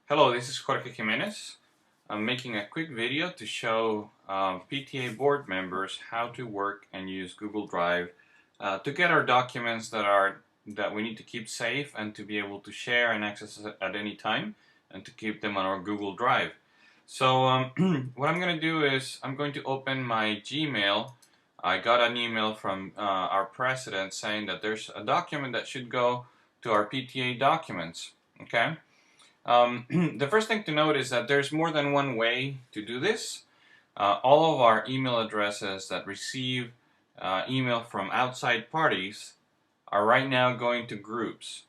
Hello, this is Jorge Jimenez. I'm making a quick video to show PTA board members how to work and use Google Drive to get our documents that we need to keep safe and to be able to share and access at any time and to keep them on our Google Drive. So what I'm going to do is I'm going to open my Gmail. I got an email from our president saying that there's a document that should go to our PTA documents. Okay. The first thing to note is that there's more than one way to do this. All of our email addresses that receive email from outside parties are right now going to groups.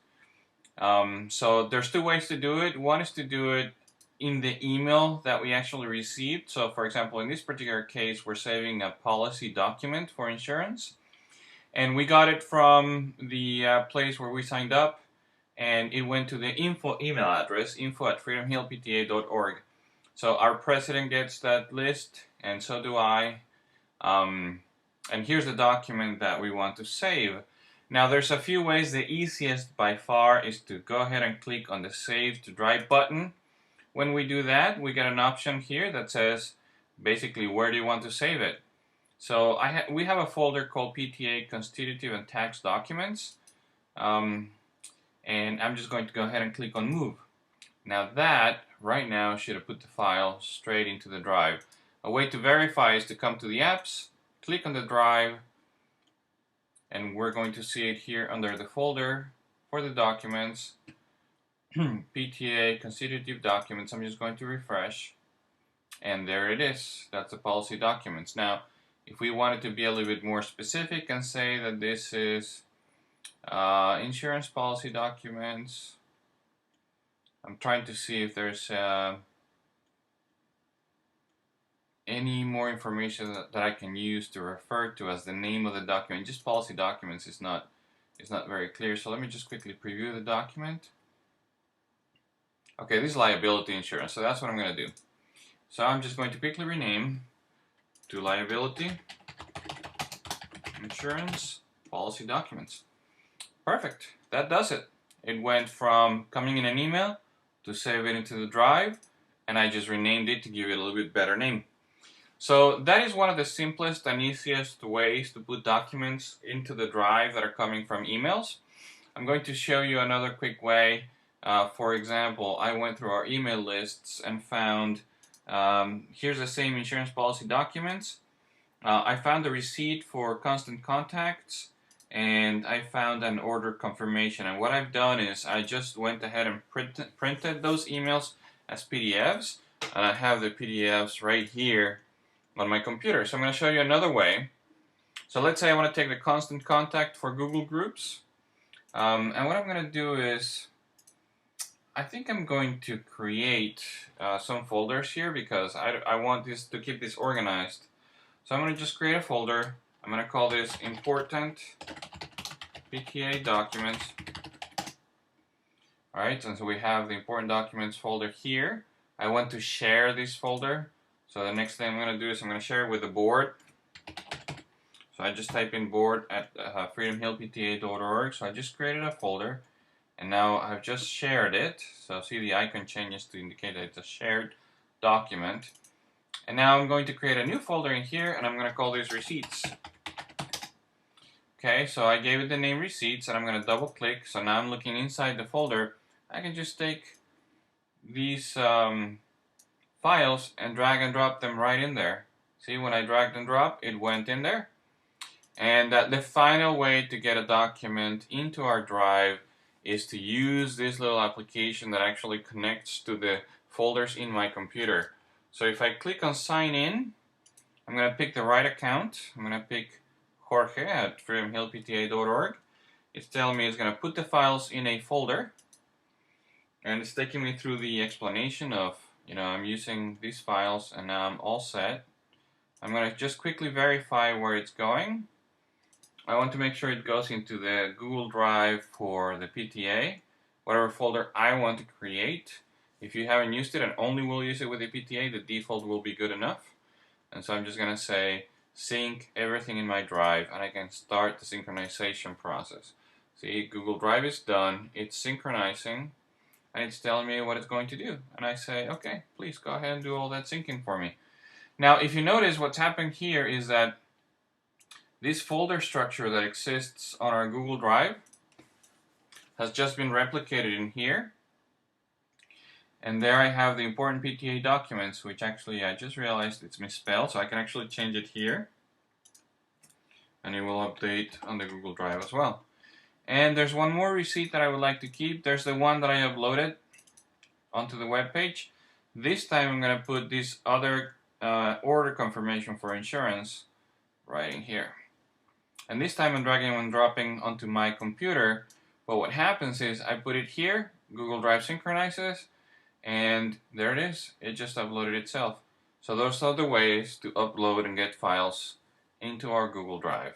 So there's two ways to do it. One is to do it in the email that we actually received. So for example, in this particular case, we're saving a policy document for insurance. And we got it from the place where we signed up. And it went to the info email address, info@freedomhillpta.org. So our president gets that list, and so do I. And here's the document that we want to save. Now there's a few ways. The easiest by far is to go ahead and click on the Save to Drive button. When we do that, we get an option here that says basically where do you want to save it. So we have a folder called PTA Constitutive and Tax Documents. And I'm just going to go ahead and click on Move. Now that, right now, should have put the file straight into the drive. A way to verify is to come to the apps, click on the drive, and we're going to see it here under the folder for the documents, PTA Constitutive Documents. I'm just going to refresh, and there it is. That's the policy documents. Now, if we wanted to be a little bit more specific and say that this is insurance policy documents. I'm trying to see if there's any more information that I can use to refer to as the name of the document. Just policy documents is not very clear. So let me just quickly preview the document. Okay, this is liability insurance, so that's what I'm going to do. So I'm just going to quickly rename to liability insurance policy documents. Perfect. That does it. It went from coming in an email to save it into the drive, and I just renamed it to give it a little bit better name. So that is one of the simplest and easiest ways to put documents into the drive that are coming from emails. I'm going to show you another quick way. For example, I went through our email lists and found here's the same insurance policy documents. I found the receipt for constant contacts, and I found an order confirmation. And what I've done is I just went ahead and printed those emails as PDFs, and I have the PDFs right here on my computer. So I'm going to show you another way. So let's say I want to take the constant contact for Google Groups, and what I'm going to do is I think I'm going to create some folders here because I want this to keep this organized. So I'm going to just create a folder. I'm going to call this Important PTA Documents. Alright, and so we have the Important Documents folder here. I want to share this folder. So the next thing I'm going to do is I'm going to share it with the board. So I just type in board at freedomhillpta.org. So I just created a folder. And now I've just shared it. So see the icon changes to indicate that it's a shared document. And now I'm going to create a new folder in here, and I'm going to call this Receipts. Okay, so I gave it the name Receipts, and I'm going to double click. So now I'm looking inside the folder. I can just take these files and drag and drop them right in there. See, when I dragged and dropped, it went in there. And the final way to get a document into our drive is to use this little application that actually connects to the folders in my computer. So if I click on Sign In, I'm going to pick the right account. I'm going to pick Jorge at freedomhillpta.org. It's telling me it's going to put the files in a folder, and it's taking me through the explanation of, I'm using these files, and now I'm all set. I'm going to just quickly verify where it's going. I want to make sure it goes into the Google Drive for the PTA, whatever folder I want to create. If you haven't used it and only will use it with the PTA, the default will be good enough. And so I'm just going to say sync everything in my drive, and I can start the synchronization process. See, Google Drive is done. It's synchronizing. and it's telling me what it's going to do. And I say, okay, please go ahead and do all that syncing for me. Now, if you notice, what's happened here is that this folder structure that exists on our Google Drive has just been replicated in here. And there I have the important PTA documents, which actually I just realized it's misspelled, so I can actually change it here. And it will update on the Google Drive as well. And there's one more receipt that I would like to keep. There's the one that I uploaded onto the web page. This time I'm going to put this other order confirmation for insurance right in here. And this time I'm dragging and dropping onto my computer. But what happens is I put it here, Google Drive synchronizes, and there it is. It just uploaded itself. So those are the ways to upload and get files into our Google Drive.